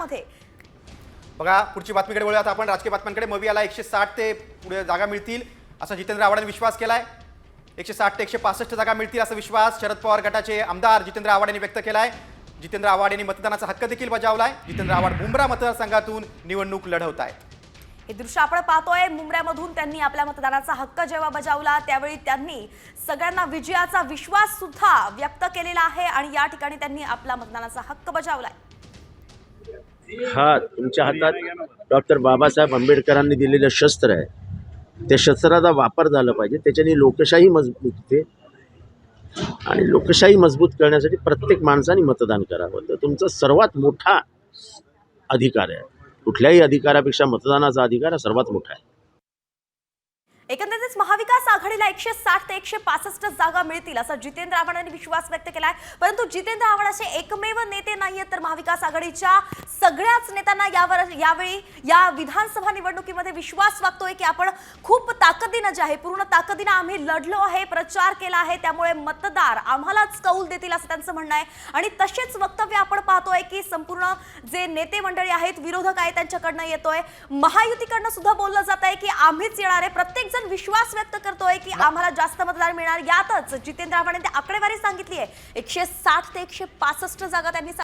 मुंब्रामध्ये। बघा पुढची बातमीकडे वळूयात आपण, राजकीय बातम्यांकडे। मवियाला 160 ते पुढे जागा मिळतील असा जितेंद्र आव्हाडांनी विश्वास केलाय। 160 ते 165 जागा मिळतील असा विश्वास शरद पवार गटाचे आमदार जितेंद्र आव्हाड यांनी व्यक्त केलाय। जितेंद्र आव्हाड यांनी मतदानाचा हक्क देखील बजावलाय। जितेंद्र आव्हाड मुंब्रा मतदारसंघातून निवडणूक लढवत आहेत। हे दृश्य आपण पाहतोय, मुंब्र्यामधून त्यांनी आपल्या मतदानाचा हक्क जेव्हा बजावला त्यावेळी त्यांनी सगळ्यांना विजयाचा विश्वास सुद्धा व्यक्त केलेला आहे आणि या ठिकाणी त्यांनी आपला मतदानाचा हक्क बजावलाय। हा तुमच्या हातात डॉक्टर बाबासाहेब आंबेडकरांनी दिलेलं शस्त्र आहे, त्या शस्त्राचा वापर झाला पाहिजे। त्याच्याने लोकशाही मजबूत होते आणि लोकशाही मजबूत करण्यासाठी प्रत्येक माणसाने मतदान करावं। तर तुमचा सर्वात मोठा अधिकार आहे, कुठल्याही अधिकारापेक्षा मतदानाचा अधिकार हा सर्वात मोठा आहे। एकंदरीतच महाविकास आघाडीला 160 ते 165 जागा मिळतील असा जितेंद्र आव्हाड यांनी विश्वास व्यक्त केलाय। परंतु जितेंद्र आव्हाड असे एकमेव नेते नाहीयेत, तर महाविकास आघाडीच्या सगळ्याच नेत्यांना यावेळी या विधानसभा निवडणुकीमध्ये विश्वास वाटतोय की आपण खूप ताकदीने जे आहे, पूर्ण ताकदीने आम्ही लढलो आहे, प्रचार केला आहे, त्यामुळे मतदार आम्हालाच कौल देतील असं त्यांचं म्हणणं आहे। आणि तसेच वक्तव्य आपण पाहतोय की संपूर्ण जे नेते मंडळी आहेत, विरोधक आहेत, त्यांच्याकडनं येतोय। महायुतीकडनं सुद्धा बोललं जात आहे की आम्हीच येणार आहे। प्रत्येक विश्वास व्यक्त करतोय की आम्हाला जास्त मतदार मिळणार। यातच जितेंद्र आव्हाड यांनी आकडेवारी सांगितली आहे, 160 ते 165 जागा त्यांनी